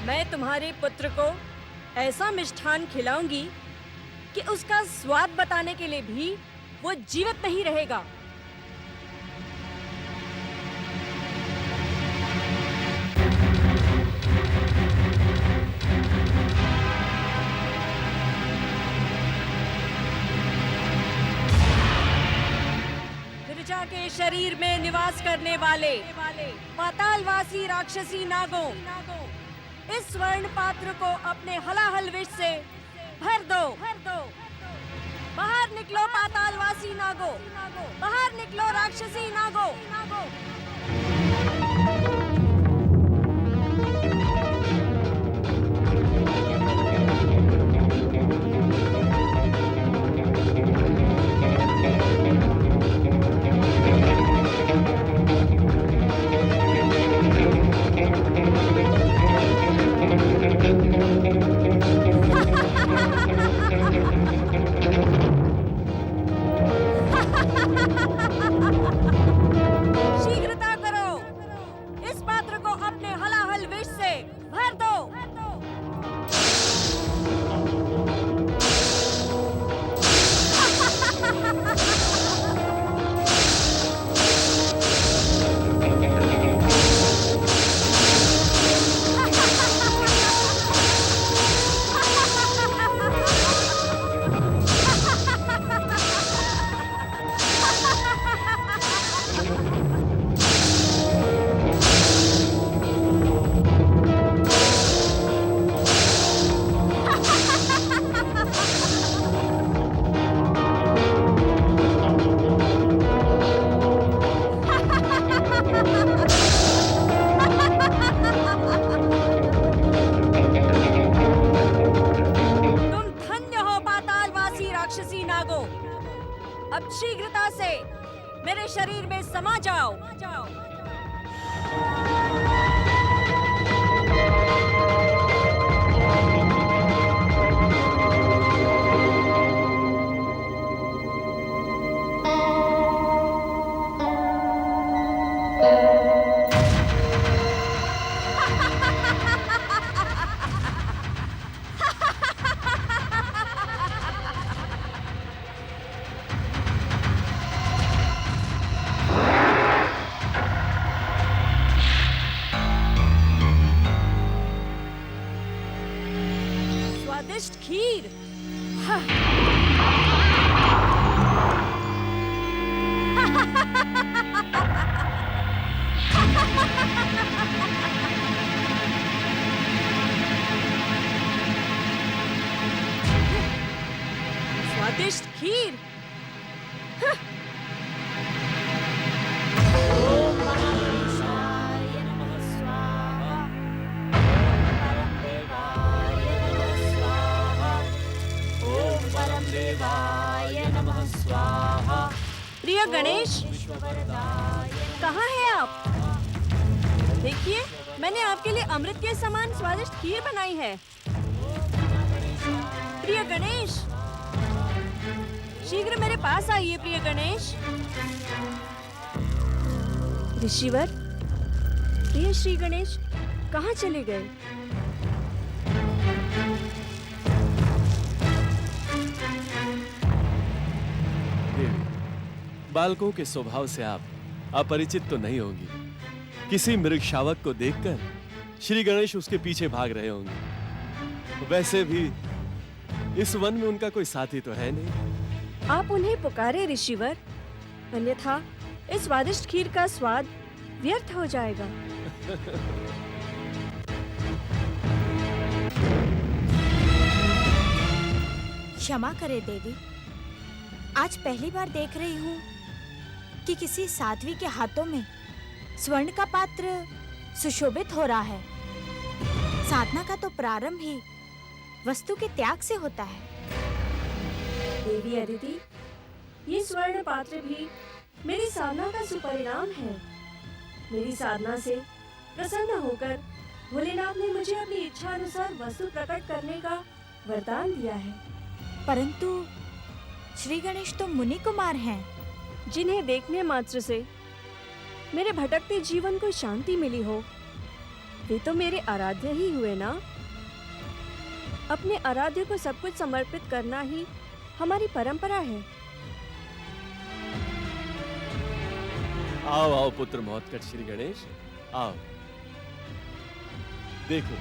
मैं तुम्हारे पुत्र को ऐसा मिष्ठान खिलाऊंगी कि उसका स्वाद बताने के लिए भी वो जीवित नहीं रहेगा। गिरिजा के शरीर में निवास करने वाले पातालवासी राक्षसी नागों, इस स्वर्ण पात्र को अपने हलाहल विष से भर दो। बाहर निकलो पातालवासी नागो, बाहर निकलो राक्षसी नागो। शीघ्रता करो, इस पात्र को अपने हलाहल विष से भर दो। राक्षसी नागो, अब शीघ्रता से मेरे शरीर में समा जाओ। स्वादिष्ट खीर। स्वादिष्ट खीर। प्रिय गणेश, कहाँ हैं आप? देखिए, मैंने आपके लिए अमृत के समान स्वादिष्ट खीर बनाई है। प्रिय गणेश, शीघ्र मेरे पास आइए। प्रिय गणेश। ऋषिवर, प्रिय श्री गणेश कहाँ चले गए? बालकों के स्वभाव से आप अपरिचित तो नहीं होंगी। किसी मृग शावक को देखकर श्री गणेश उसके पीछे भाग रहे होंगे। वैसे भी इस वन में उनका कोई साथी तो है नहीं। आप उन्हें पुकारे ऋषिवर, अन्यथा इस स्वादिष्ट खीर का स्वाद व्यर्थ हो जाएगा। क्षमा करे देवी, आज पहली बार देख रही हूँ कि किसी साध्वी के हाथों में स्वर्ण का पात्र सुशोभित हो रहा है। साधना का तो प्रारंभ ही वस्तु के त्याग से होता है। देवी अदिति, ये स्वर्ण पात्र भी मेरी साधना का सुपरिणाम है। मेरी साधना से प्रसन्न होकर भोलेनाथ ने मुझे अपनी इच्छा अनुसार वस्तु प्रकट करने का वरदान दिया है। परंतु श्री गणेश तो मुनि कुमार हैं। जिन्हें देखने मात्र से मेरे भटकते जीवन को शांति मिली हो, वे तो मेरे आराध्य ही हुए ना। अपने आराध्य को सब कुछ समर्पित करना ही हमारी परंपरा है। आओ आओ पुत्र महोत्कट श्री गणेश, आओ। देखो,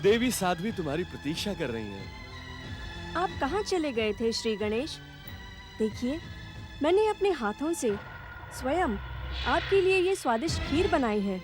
देवी साध्वी तुम्हारी प्रतीक्षा कर रही हैं। आप कहाँ चले गए थे श्री गणेश? देखिए, मैंने अपने हाथों से स्वयं आपके लिए ये स्वादिष्ट खीर बनाई है।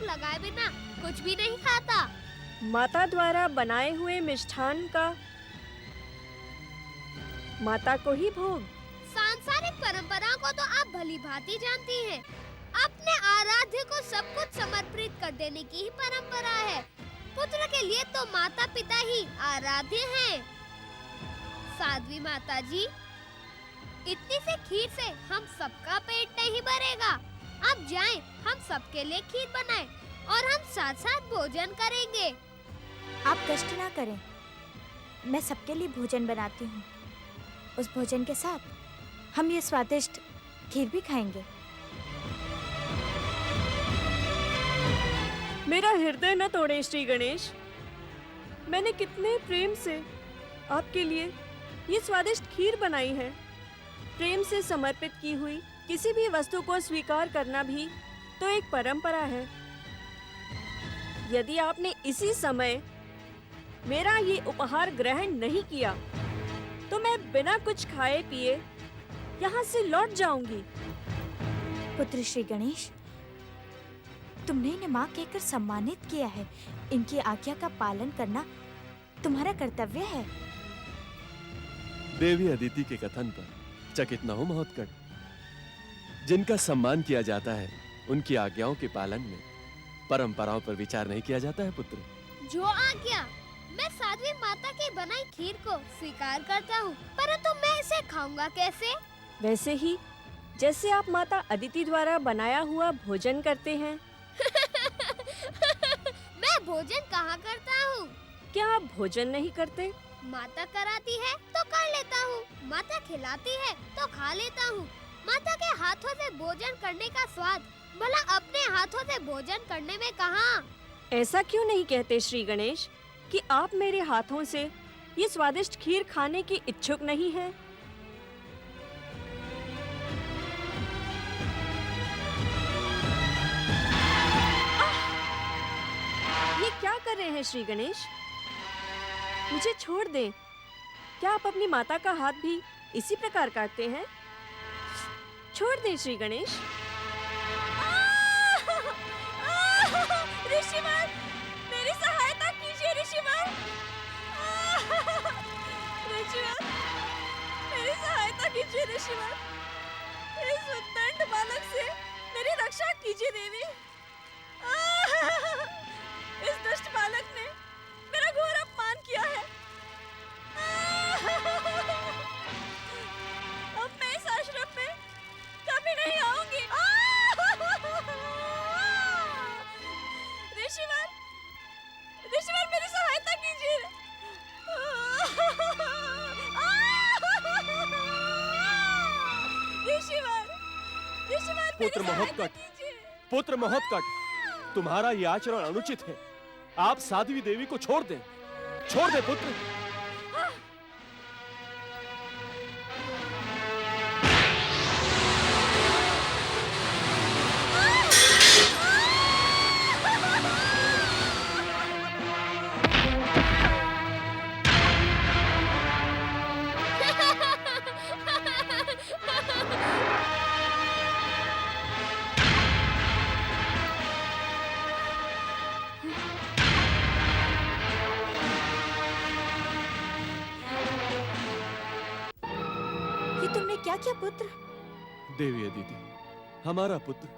लगाए बिना कुछ भी नहीं खाता। माता द्वारा बनाए हुए मिष्ठान का माता को ही भोग। सांसारिक परंपरा को तो आप भली भांति जानती हैं। अपने आराध्य को सब कुछ समर्पित कर देने की ही परंपरा है। पुत्र के लिए तो माता पिता ही आराध्य हैं। साध्वी माता जी, इतनी से खीर से हम सबका पेट नहीं भरेगा। आप जाएं, हम सबके लिए खीर बनाएं और हम साथ साथ भोजन करेंगे। आप कष्ट ना करें, मैं सबके लिए भोजन बनाती हूँ। उस भोजन के साथ हम ये स्वादिष्ट खीर भी खाएंगे। मेरा हृदय न तोड़े श्री गणेश। मैंने कितने प्रेम से आपके लिए ये स्वादिष्ट खीर बनाई है। प्रेम से समर्पित की हुई किसी भी वस्तु को स्वीकार करना भी तो एक परंपरा है। यदि आपने इसी समय मेरा ये उपहार ग्रहण नहीं किया तो मैं बिना कुछ खाए पिए यहाँ से लौट जाऊंगी। पुत्र श्री गणेश, तुमने इन्हें माँ कहकर सम्मानित किया है। इनकी आज्ञा का पालन करना तुम्हारा कर्तव्य है। देवी अदिति के कथन पर चकित न हो महोत्कट। जिनका सम्मान किया जाता है उनकी आज्ञाओं के पालन में परंपराओं पर विचार नहीं किया जाता है पुत्र। जो आज्ञा, मैं साध्वी माता की बनाई खीर को स्वीकार करता हूँ, परंतु मैं इसे खाऊंगा कैसे? वैसे ही जैसे आप माता अदिति द्वारा बनाया हुआ भोजन करते हैं। मैं भोजन कहाँ करता हूँ? क्या आप भोजन नहीं करते? माता कराती है तो कर लेता हूँ, माता खिलाती है तो खा लेता हूँ। माता के हाथों से भोजन करने का स्वाद भला अपने हाथों से भोजन करने में कहाँ? ऐसा क्यों नहीं कहते श्री गणेश कि आप मेरे हाथों से ये स्वादिष्ट खीर खाने की इच्छुक नहीं हैं? ये क्या कर रहे हैं श्री गणेश? मुझे छोड़ दें। क्या आप अपनी माता का हाथ भी इसी प्रकार काटते हैं? छोड़ दें श्री गणेश। ऋषिवर, मेरी सहायता कीजिए ऋषिवर। ऋषिवर, मेरी सहायता कीजिए ऋषिवर। इस उद्दंड बालक से मेरी रक्षा कीजिए देवी। इस दुष्ट बालक ने मेरा घोर अपमान किया है। अब मैं इस आश्रम में कभी नहीं आऊंगी। ऋषिवर, ऋषिवर मेरी सहायता कीजिए। ऋषिवर, ऋषिवर पुत्र महोत्कट, पुत्र महोत्कट, तुम्हारा ये आचरण अनुचित है। आप साध्वी देवी को छोड़ दें, छोड़ दे पुत्र। आज्ञा पुत्र। देवी अदिति, हमारा पुत्र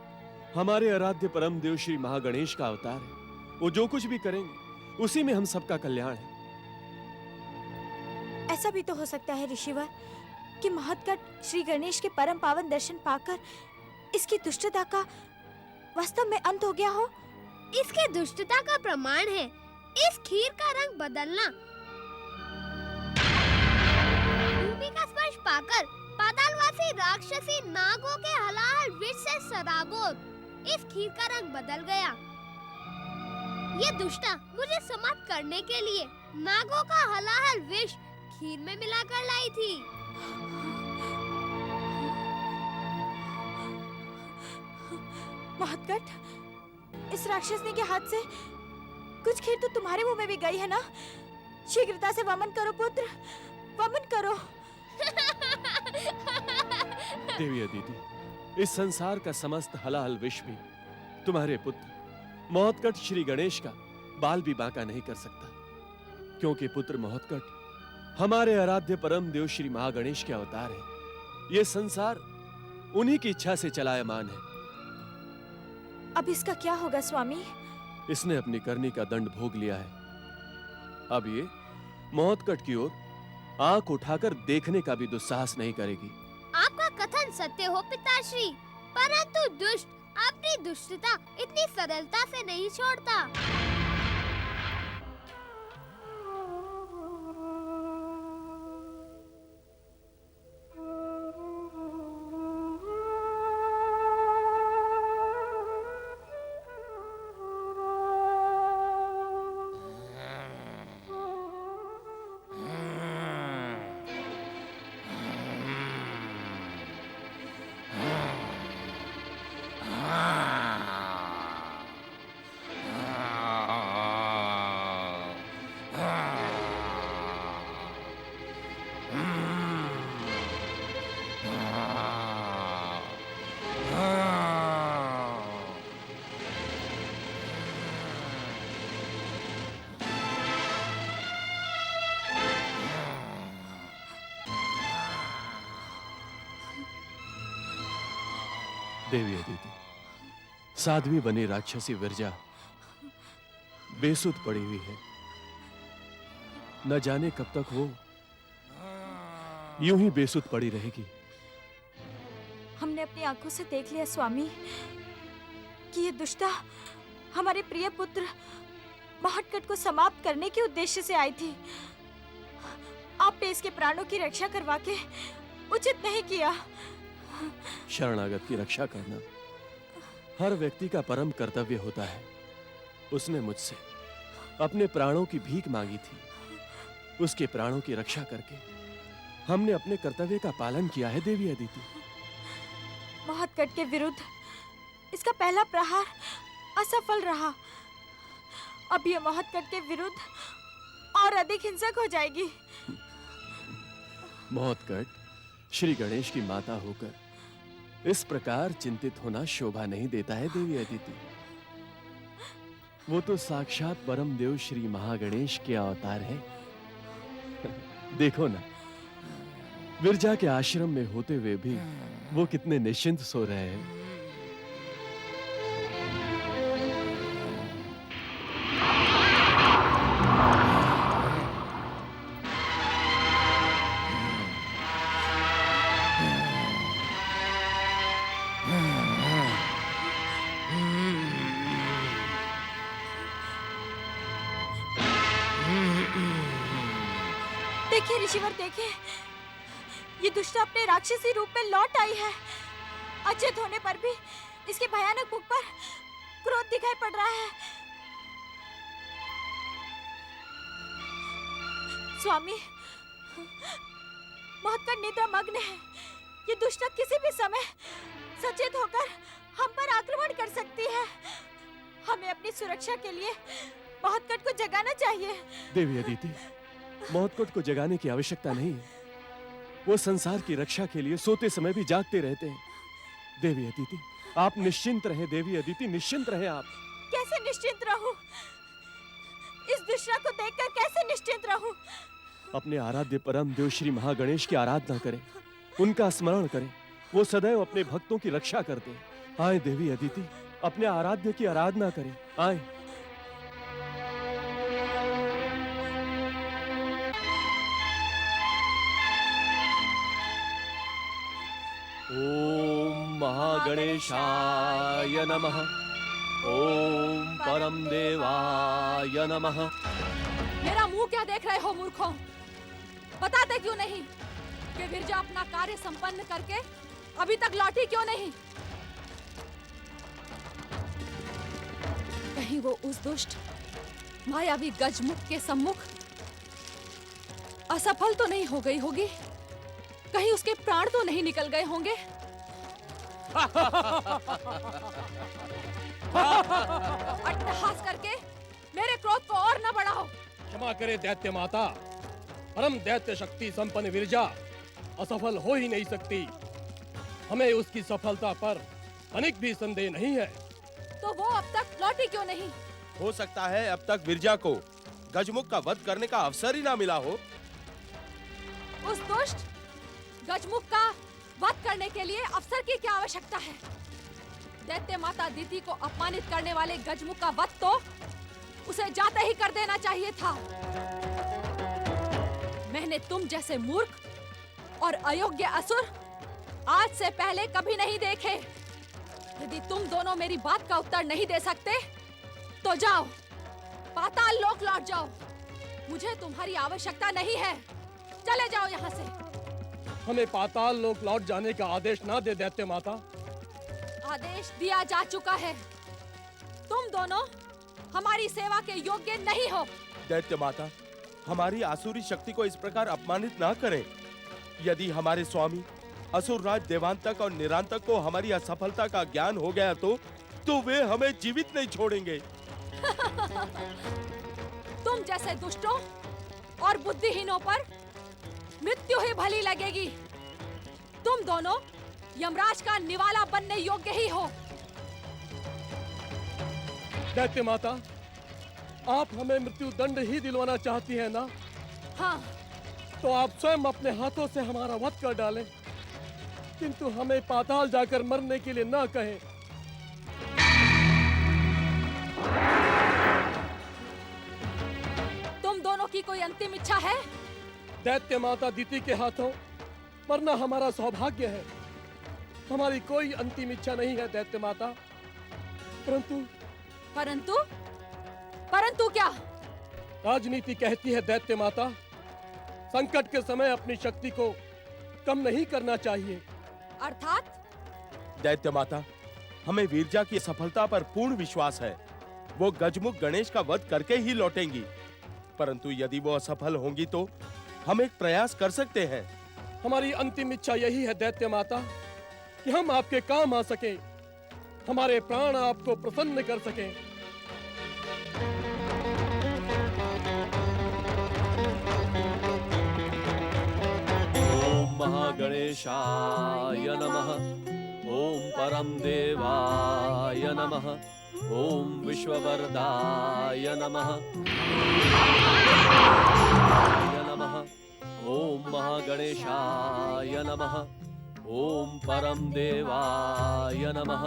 हमारे आराध्य परम देव श्री महागणेश का अवतार है। वो जो कुछ भी करेंगे उसी में हम सबका कल्याण है। ऐसा भी तो हो सकता है ऋषिवर कि महत्कट श्री गणेश के परम पावन दर्शन पाकर इसकी दुष्टता का वास्तव में अंत हो गया हो। इसके दुष्टता का प्रमाण है इस खीर का रंग बदलना। भूमि का स्पर्श पाकर पातालवासी राक्षसी नागों के हलाहल विष से सराबोर इस खीर का रंग बदल गया। ये दुष्टा मुझे समाप्त करने के लिए नागों का हलाहल विष खीर में मिलाकर लाई थी। महत्कट, इस राक्षसनी के हाथ से कुछ खीर तो तुम्हारे मुंह में भी गई है ना? शीघ्रता से वमन करो पुत्र, वमन करो। देवी अदिति, इस संसार का समस्त हलाहल विष भी तुम्हारे पुत्र महोत्कट श्री गणेश का बाल भी बांका नहीं कर सकता, क्योंकि पुत्र महोत्कट हमारे आराध्य परम देव श्री महागणेश के अवतार है। ये संसार उन्हीं की इच्छा से चलायमान है। अब इसका क्या होगा स्वामी? इसने अपनी करनी का दंड भोग लिया है। अब ये महोत्कट की ओर आंख उठाकर देखने का भी दुस्साहस नहीं करेगी। आपका कथन सत्य हो पिताश्री, परंतु दुष्ट अपनी दुष्टता इतनी सरलता से नहीं छोड़ता। देवी अदिति, साध्वी बनी राक्षसी विरजा बेसुध पड़ी हुई है। न जाने कब तक वो यूं ही बेसुध पड़ी रहेगी। हमने अपनी आंखों से देख लिया स्वामी कि ये दुष्टा हमारे प्रिय पुत्र महत्कट को समाप्त करने के उद्देश्य से आई थी। आपने इसके प्राणों की रक्षा करवा के उचित नहीं किया। शरणागत की रक्षा करना हर व्यक्ति का परम कर्तव्य होता है। उसने मुझसे अपने प्राणों की भीख मांगी थी। उसके प्राणों की रक्षा करके हमने अपने कर्तव्य का पालन किया है देवी अदिति। महत्कट के विरुद्ध इसका पहला प्रहार असफल रहा। अब ये महत्कट के विरुद्ध और अधिक हिंसक हो जाएगी। महत्कट श्री गणेश की माता होकर इस प्रकार चिंतित होना शोभा नहीं देता है देवी अदिति। वो तो साक्षात परम देव श्री महागणेश के अवतार है। देखो ना, विरजा के आश्रम में होते हुए भी वो कितने निश्चिंत सो रहे हैं। देखिए ऋषिवर, देखिए, ये दुष्ट अपने राक्षसी रूप में लौट आई है। अचेत होने पर भी इसके भयानक मुख पर क्रोध दिखाई पड़ रहा है। स्वामी, महत्कट निद्रा मग्न है। ये दुष्ट किसी भी समय सचेत होकर हम पर आक्रमण कर सकती है। हमें अपनी सुरक्षा के लिए महत्कट को जगाना चाहिए। देवी अदिति, महत्कट को जगाने की आवश्यकता नहीं है। वो संसार की रक्षा के लिए सोते समय भी जागते रहते हैं। देवी अदिति, आप निश्चिंत रहे। देवी अदिति, निश्चिंत रहे आप। कैसे निश्चिंत रहूं? इस दुष्टा को देखकर कैसे निश्चिंत रहूं? अपने आराध्य परम देव श्री महागणेश की आराधना करें। उनका स्मरण करें। वो सदैव अपने भक्तों की रक्षा करते हैं। आए देवी अदिति, अपने आराध्य की आराधना करें। आए। ओम महागणेशाय नमः। ओम परम देवाय नमः। मेरा मुंह क्या देख रहे हो मूर्खों? बताते क्यों नहीं कि विरजा अपना कार्य संपन्न करके अभी तक लौटी क्यों नहीं? कहीं वो उस दुष्ट मायावी गजमुख के सम्मुख असफल तो नहीं हो गई होगी? कहीं उसके प्राण तो नहीं निकल गए होंगे? अट्टहास करके मेरे क्रोध को और न बढ़ाओ। क्षमा करे दैत्य माता, परम दैत्य शक्ति संपन्न विरजा असफल हो ही नहीं सकती। हमें उसकी सफलता पर अनेक भी संदेह नहीं है। तो वो अब तक लौटी क्यों नहीं? हो सकता है अब तक विरजा को गजमुख का वध करने का अवसर ही ना मिला हो। उस दुष्ट गजमुख का वध करने के लिए अवसर की क्या आवश्यकता है? दैत्य माता अदिति को अपमानित करने वाले गजमुख का वध तो उसे जाते ही कर देना चाहिए था। मैंने तुम जैसे मूर्ख और अयोग्य असुर आज से पहले कभी नहीं देखे। यदि तुम दोनों मेरी बात का उत्तर नहीं दे सकते तो जाओ, पाताल लोक लौट जाओ। मुझे तुम्हारी आवश्यकता नहीं है। चले जाओ यहाँ से। हमें पाताल लोक लौट जाने का आदेश ना दे दैत्य माता। आदेश दिया जा चुका है। तुम दोनों हमारी सेवा के योग्य नहीं हो। दैत्य माता, हमारी आसुरी शक्ति को इस प्रकार अपमानित ना करें। यदि हमारे स्वामी असुरराज देवांतक और निरांतक को हमारी असफलता का ज्ञान हो गया तो वे हमें जीवित नहीं छोड़ेंगे। तुम जैसे दुष्टों और बुद्धिहीनों पर मृत्यु ही भली लगेगी। तुम दोनों यमराज का निवाला बनने योग्य ही हो। दैत्य माता, आप हमें मृत्यु दंड ही दिलवाना चाहती हैं ना? हाँ। तो आप स्वयं अपने हाथों से हमारा वध कर डालें, किंतु हमें पाताल जाकर मरने के लिए ना कहें। तुम दोनों की कोई अंतिम इच्छा है? दैत्य माता अदिति के हाथों मरना हमारा सौभाग्य है। हमारी कोई अंतिम इच्छा नहीं है दैत्य माता। परंतु क्या? राजनीति कहती है दैत्य माता, संकट के समय अपनी शक्ति को कम नहीं करना चाहिए। अर्थात? दैत्य माता, हमें विरजा की सफलता पर पूर्ण विश्वास है। वो गजमुख गणेश का वध करके ही लौटेंगी। परंतु यदि वो असफल होंगी तो हम एक प्रयास कर सकते हैं। हमारी अंतिम इच्छा यही है दैत्य माता कि हम आपके काम आ सके, हमारे प्राण आपको प्रसन्न कर सकें। ओम महागणेशाय नमः। ओम परम देवाय नमः। ओम विश्ववरदाय नमः। ओम महागणेशाय नमः। ओम परम देवाय नमः।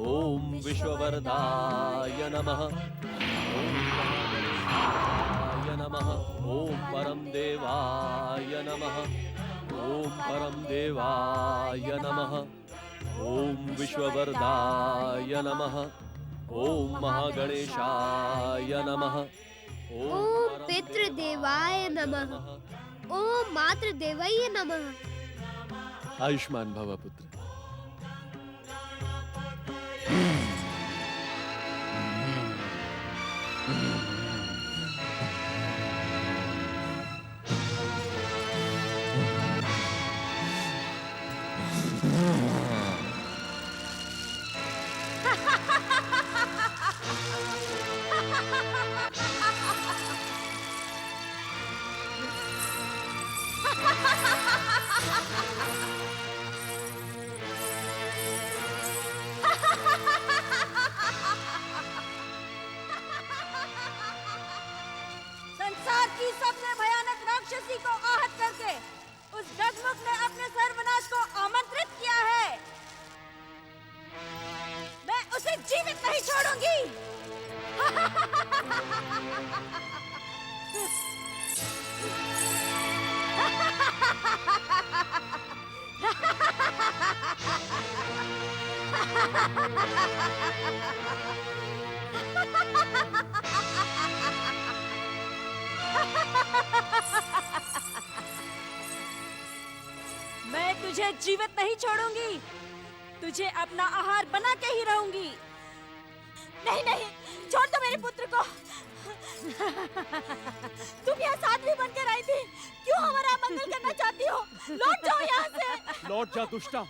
ओम विश्ववरदाय नमः। ओम महागणेशाय नमः। ओम परम देवाय नमः। ओम परम देवाय नमः। ओम विश्ववरदाय नमः। ओम महागणेशाय नमः। ओम पितृदेवाय नमः। ओम मातृदेवाय नमः। आयुष्मान भव पुत्र। संसार की सबसे भयानक राक्षसी को आहत करके उस गजमुख ने अपने सर्वनाश को आमंत्रित किया है। मैं उसे जीवित नहीं छोड़ूंगी। मैं तुझे जीवित नहीं छोड़ूंगी। तुझे अपना आहार बना के ही रहूंगी। नहीं नहीं, छोड़ दो मेरे पुत्र को। तुम यहाँ साध्वी बनकर आई थी, क्यों हमारा मंगल करना चाहती हो? लौट जाओ यहाँ से। लौट जा दुष्टा,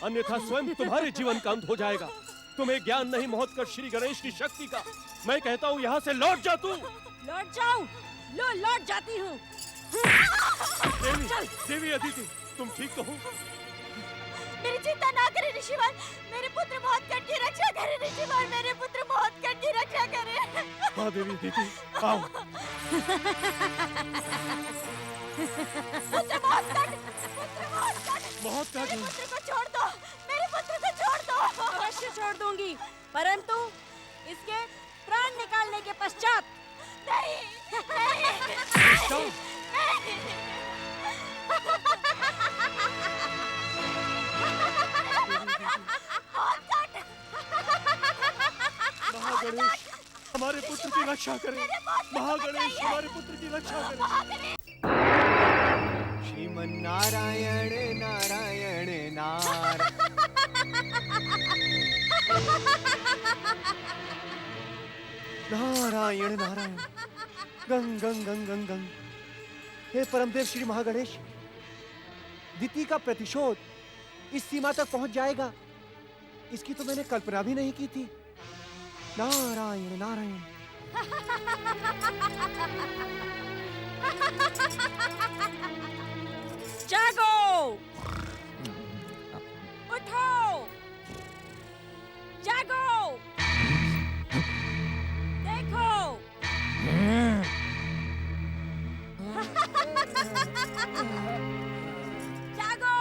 अन्यथा स्वयं तुम्हारे जीवन का अंत हो जाएगा। तुम्हें ज्ञान नहीं महोत्कर्ष श्री गणेश की शक्ति का। मैं कहता हूँ यहाँ से लौट जा तू। लौट जाऊं? लो लौट जाती हूँ। देवी, देवी अदिति, तुम ठीक तो हो? मेरी चिंता ना करें ऋषिवर, मेरे पुत्र महोत्कट की रक्षा करें ऋषिवर, मेरे पुत्र महोत्कट की रक्षा करें। हाँ देवी अदिति, आओ। पुत्र महोत्कट, पुत्र महोत्कट, महोत्कट, मेरे पुत्र को छोड़ दो, मेरे पुत्र को छोड़ दो। अवश्य छोड़ दूंगी, परंतु इसके प्राण निकालने के पश्चात। नहीं, नहीं, नहीं। महागणेश हमारे पुत्र की रक्षा करें। महागणेश हमारे पुत्र की रक्षा करें। श्रीमन्नारायण नारायण नारायण। नारायण नारायण गंग गंग गंग गंग गंग। हे परमदेव श्री महागणेश, दिति का प्रतिशोध इस सीमा तक पहुंच जाएगा, इसकी तो मैंने कल्पना भी नहीं की थी। नारायण नारायण। जागो, उठो, जागो, देखो। जागो,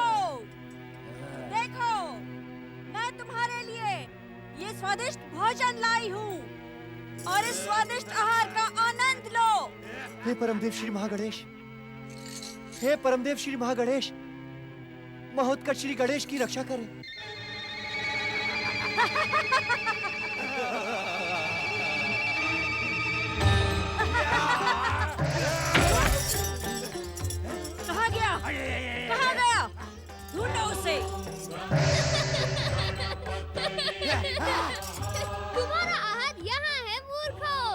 देखो, मैं तुम्हारे लिए ये स्वादिष्ट भोजन लाई हूँ और इस स्वादिष्ट आहार का आनंद लो। हे परमदेव श्री महागणेश, हे परमदेव श्री महागणेश, महोत्कट श्री गणेश की रक्षा करें। कहाँ गया? कहाँ गया? ढूंढो उसे। तुम्हारा आहार यहाँ है मूर्खों।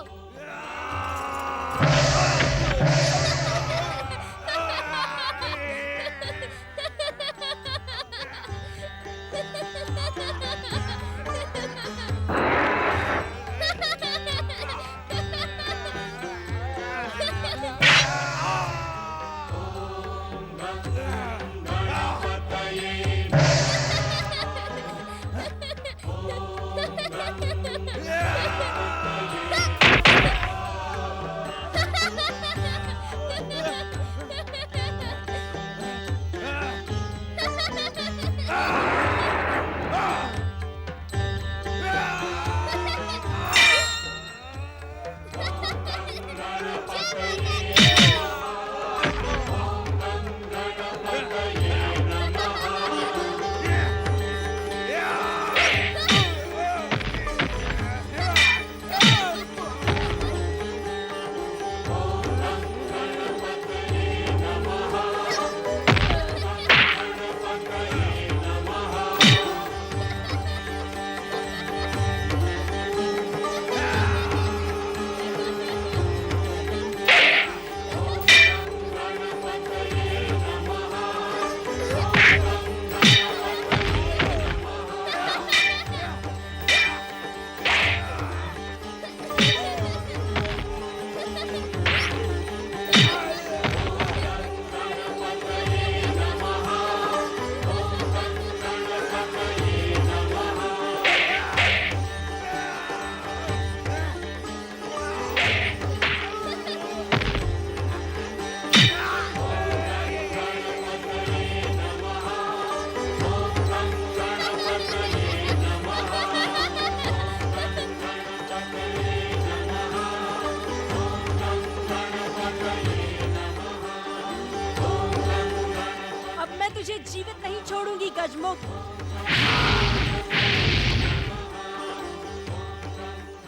गजमुख।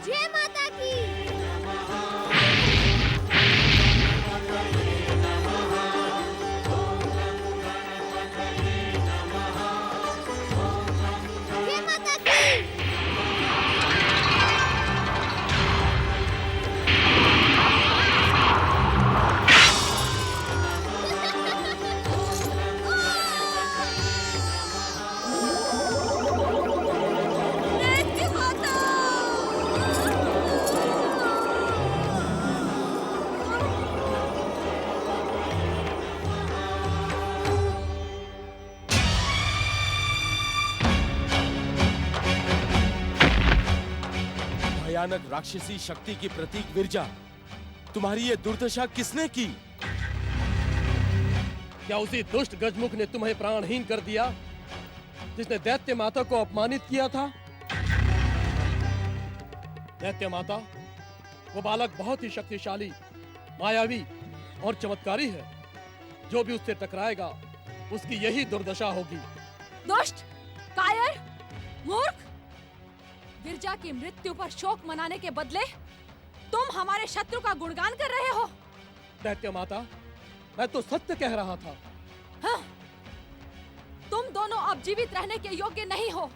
जय माता की। जय माता की। दैत्य माता! भयानक राक्षसी शक्ति की प्रतीक विरजा, तुम्हारी ये दुर्दशा किसने की? क्या उसी दुष्ट गजमुख ने तुम्हें प्राणहीन कर दिया जिसने दैत्य माता को अपमानित किया था? दैत्य माता, वो बालक बहुत ही शक्तिशाली, मायावी और चमत्कारी है। जो भी उससे टकराएगा उसकी यही दुर्दशा होगी। दुष्ट, कायर, मूर्ख! विरजा की मृत्यु पर शोक मनाने के बदले तुम हमारे शत्रु का गुणगान कर रहे हो। दैत्य माता, मैं तो सत्य कह रहा था। हाँ, तुम दोनों अब जीवित रहने के योग्य नहीं हो,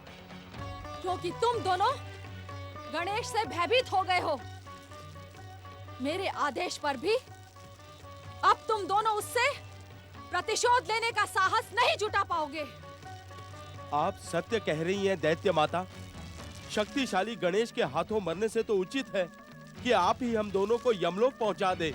क्योंकि तुम दोनों गणेश से भयभीत हो गए हो। मेरे आदेश पर भी अब तुम दोनों उससे प्रतिशोध लेने का साहस नहीं जुटा पाओगे। आप सत्य कह रही हैं दैत्य माता। शक्तिशाली गणेश के हाथों मरने से तो उचित है कि आप ही हम दोनों को यमलोक पहुंचा दे।